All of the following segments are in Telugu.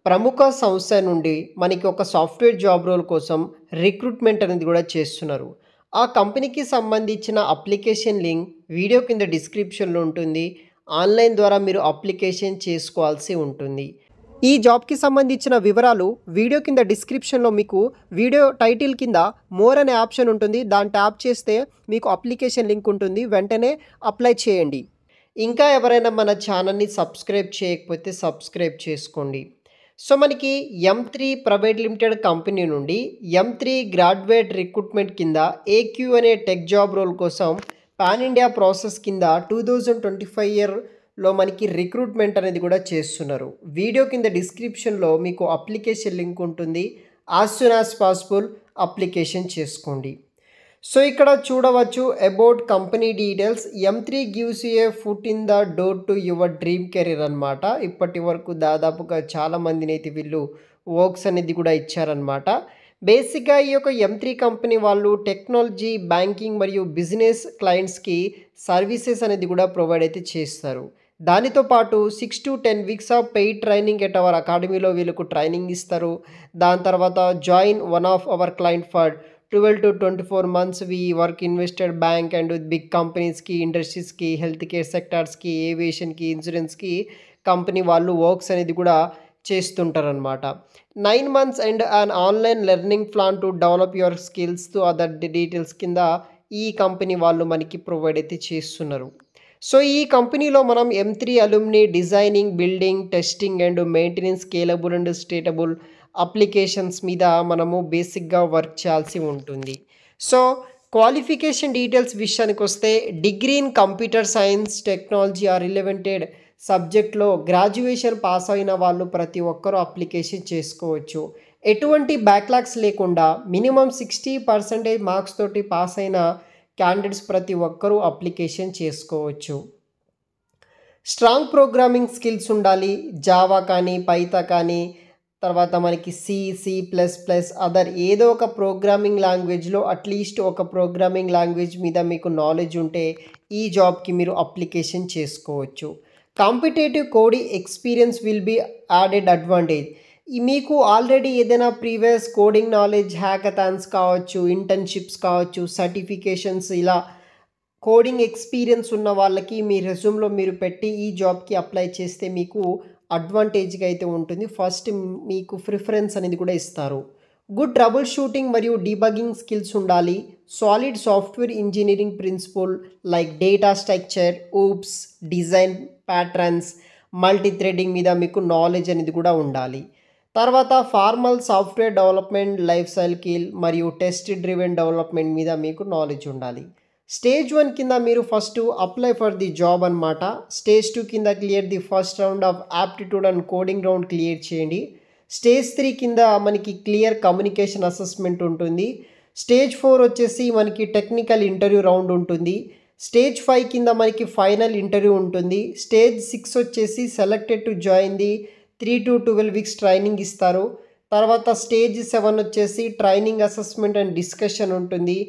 ప్రముఖ సంస్థ నుండి మనకి ఒక సాఫ్ట్‌వేర్ జాబ్ రోల్ కోసం రిక్రూట్‌మెంట్ అనేది గూడా చేస్తున్నారు. ఆ కంపెనీకి సంబంధించిన అప్లికేషన్ లింక్ వీడియో కింద డిస్క్రిప్షన్‌లో ఉంటుంది. ఆన్‌లైన్ ద్వారా మీరు అప్లికేషన్ చేసుకోవాల్సి ఉంటుంది. ఈ జాబ్‌కి సంబంధించిన వివరాలు వీడియో కింద డిస్క్రిప్షన్‌లో మీకు వీడియో టైటిల్ కింద మోర్ అనే ఆప్షన్ ఉంటుంది. దాన్ని ట్యాప్ చేస్తే మీకు అప్లికేషన్ లింక్ ఉంటుంది. వెంటనే అప్లై చేయండి. ఇంకా ఎవరైనా మన ఛానల్‌ని సబ్స్క్రైబ్ చేయకపోతే సబ్స్క్రైబ్ చేసుకోండి. సో, మనకి ఎం3 ప్రైవేట్ లిమిటెడ్ కంపెనీ నుండి ఎం3 గ్రాడ్యుయేట్ రిక్రూట్‌మెంట్ కింద ఏక్యూ అనే టెక్ జాబ్ రోల్ కోసం పాన్ ఇండియా ప్రాసెస్ కింద 2025 ఇయర్‌లో మనకి రిక్రూట్‌మెంట్ అనేది కూడా చేస్తున్నారు. వీడియో కింద డిస్క్రిప్షన్‌లో మీకు అప్లికేషన్ లింక్ ఉంటుంది. As soon as possible application చేసుకోండి. సో, ఇక్కడ చూడవచ్చు అబౌట్ కంపెనీ డీటెయిల్స్. ఎం3 gives you a foot in the door to your dream career అనమాట. ఇప్పటి వరకు దాదాపుగా చాలా మందినైతే వీళ్ళు వర్క్స్ అనేది కూడా ఇచ్చారనమాట. బేసిక్‌గా ఈ యొక్క ఎం3 కంపెనీ వాళ్ళు టెక్నాలజీ, బ్యాంకింగ్ మరియు బిజినెస్ క్లయింట్స్‌కి సర్వీసెస్ అనేది కూడా ప్రొవైడ్ అయితే చేస్తారు. దానితో పాటు 6-10 weeks of paid training at our అకాడమీలో వీళ్ళకు ట్రైనింగ్ ఇస్తారు. దాని తర్వాత join one of our client for 12-24 months we work invested bank and with big companies की ఇండస్ట్రీస్ की హెల్త్ కేర్ సెక్టార్స్ की ఏవియేషన్ की ఇన్సూరెన్స్ की కంపెనీ వాళ్ళు వర్క్స్ అనేది కూడా చేస్తుంటారనమాట. 9 months and an online learning plan to develop your skills to other details కింద ఈ కంపెనీ వాళ్ళు మనకి ప్రొవైడ్ అయితే చేస్తున్నారు. సో, ఈ కంపెనీలో మనం ఎం3 alumni designing, building, testing and maintenance scalable and stable applications మీద మనము బేసిక్‌గా వర్క్ చేయాల్సి ఉంటుంది. సో, క్వాలిఫికేషన్ డీటెయిల్స్ విషయానికి వస్తే degree in computer science, technology are రిలవెంటెడ్ సబ్జెక్ట్‌లో గ్రాడ్యుయేషన్ పాస్ అయిన వాళ్ళు ప్రతి ఒక్కరూ అప్లికేషన్ చేసుకోవచ్చు. ఎటువంటి బ్యాక్‌లాగ్స్ లేకుండా మినిమమ్ 60% మార్క్స్ తోటి పాస్ అయిన క్యాండిడేట్స్ ప్రతి ఒక్కరూ అప్లికేషన్ చేసుకోవచ్చు. స్ట్రాంగ్ ప్రోగ్రామింగ్ స్కిల్స్ ఉండాలి. జావా కానీ, పైథాన్ కానీ, తర్వాత మనకి సి++, అదర్ ఏదో ఒక ప్రోగ్రామింగ్ లాంగ్వేజ్‌లో అట్‌లీస్ట్ ఒక ప్రోగ్రామింగ్ లాంగ్వేజ్ మీద మీకు నాలెడ్జ్ ఉంటే ఈ జాబ్‌కి మీరు అప్లికేషన్ చేసుకోవచ్చు. Competitive coding experience will be added advantage. మీకు ఆల్రెడీ ఏదైనా ప్రీవియస్ కోడింగ్ నాలెడ్జ్, హ్యాకథాన్స్ కావచ్చు, ఇంటర్న్‌షిప్స్ కావచ్చు, సర్టిఫికేషన్స్ ఇలా కోడింగ్ ఎక్స్‌పీరియన్స్ ఉన్న వాళ్ళకి మీ రెజ్యూమ్‌లో మీరు పెట్టి ఈ జాబ్‌కి అప్లై చేస్తే మీకు అడ్వాంటేజ్‌గా అయితే ఉంటుంది. ఫస్ట్ మీకు ప్రిఫరెన్స్ అనేది కూడా ఇస్తారు. గుడ్ ట్రబుల్ షూటింగ్ మరియు డీబగ్గింగ్ స్కిల్స్ ఉండాలి. Solid software engineering principle like data structure, oops, design patterns, multithreading మీద మీకు నాలెడ్జ్ అనేది కూడా ఉండాలి. తర్వాత formal software development, life cycle మరియు టెస్ట్ డ్రివెన్ డెవలప్‌మెంట్ మీద మీకు నాలెడ్జ్ ఉండాలి. స్టేజ్ 1 కింద మీరు first apply for the job అనమాట. స్టేజ్ 2 కింద clear the first round of aptitude and coding round clear చేయండి. స్టేజ్ 3 కింద మనకి క్లియర్ కమ్యూనికేషన్ అసెస్మెంట్ ఉంటుంది. స్టేజ్ 4 వచ్చేసి మనకి టెక్నికల్ ఇంటర్వ్యూ రౌండ్ ఉంటుంది. స్టేజ్ 5 కింద మనకి ఫైనల్ ఇంటర్వ్యూ ఉంటుంది. స్టేజ్ 6 వచ్చేసి selected to join the 3-12 weeks training ఇస్తారు. తర్వాత స్టేజ్ 7 వచ్చేసి ట్రైనింగ్ అసెస్మెంట్ అండ్ డిస్కషన్ ఉంటుంది.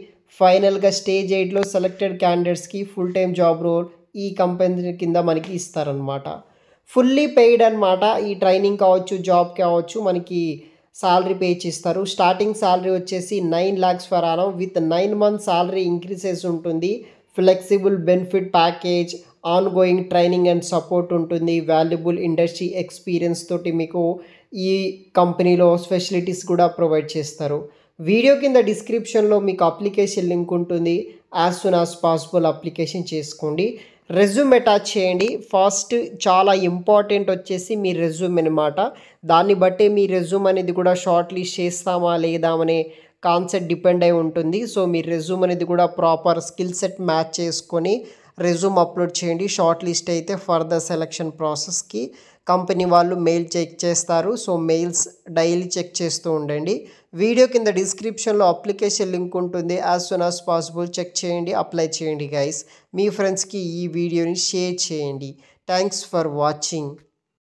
ఫైనల్‌గా స్టేజ్ 8లో సెలెక్టెడ్ క్యాండిడేట్స్‌కి ఫుల్ టైమ్ జాబ్ రోల్ ఈ కంపెనీ కింద మనకి ఇస్తారనమాట. ఫుల్లీ పెయిడ్ అనమాట. ఈ ట్రైనింగ్ కావచ్చు, జాబ్ కావచ్చు మనకి సాలరీ పే చేస్తారు. స్టార్టింగ్ సాలరీ వచ్చేసి 9 lakhs per annum with 9 months salary increases ఉంటుంది. Flexible benefit package, ongoing training and support ఉంటుంది. వాల్యుబుల్ ఇండస్ట్రీ ఎక్స్పీరియన్స్ తోటి మీకు ఈ కంపెనీలో ఫెసిలిటీస్ కూడా ప్రొవైడ్ చేస్తారు. వీడియో కింద డిస్క్రిప్షన్‌లో మీకు అప్లికేషన్ లింక్ ఉంటుంది. As soon as possible application చేసుకోండి. రెజ్యూమ్ అటాచ్ చేయండి. ఫస్ట్ చాలా ఇంపార్టెంట్ వచ్చేసి మీ రెజ్యూమ్ అనమాట. దాన్ని బట్టే మీ రెజ్యూమ్ అనేది కూడా షార్ట్ లిస్ట్ చేస్తామా లేదా అనే కాన్సెప్ట్ డిపెండ్ అయి ఉంటుంది. సో, మీ రెజ్యూమ్ అనేది కూడా ప్రాపర్ స్కిల్ సెట్ మ్యాచ్ చేసుకొని రెజ్యూమ్ అప్లోడ్ చేయండి. షార్ట్ లిస్ట్ అయితే ఫర్దర్ సెలక్షన్ ప్రాసెస్‌కి కంపెనీ వాళ్ళు మెయిల్ చెక్ చేస్తారు. సో, మెయిల్స్ డైలీ చెక్ చేస్తూ ఉండండి. వీడియో కింద డిస్క్రిప్షన్‌లో అప్లికేషన్ లింక్ ఉంటుంది. As soon as possible check చేయండి, అప్లై చేయండి గైస్. మీ ఫ్రెండ్స్‌కి ఈ వీడియోని షేర్ చేయండి. Thanks for watching.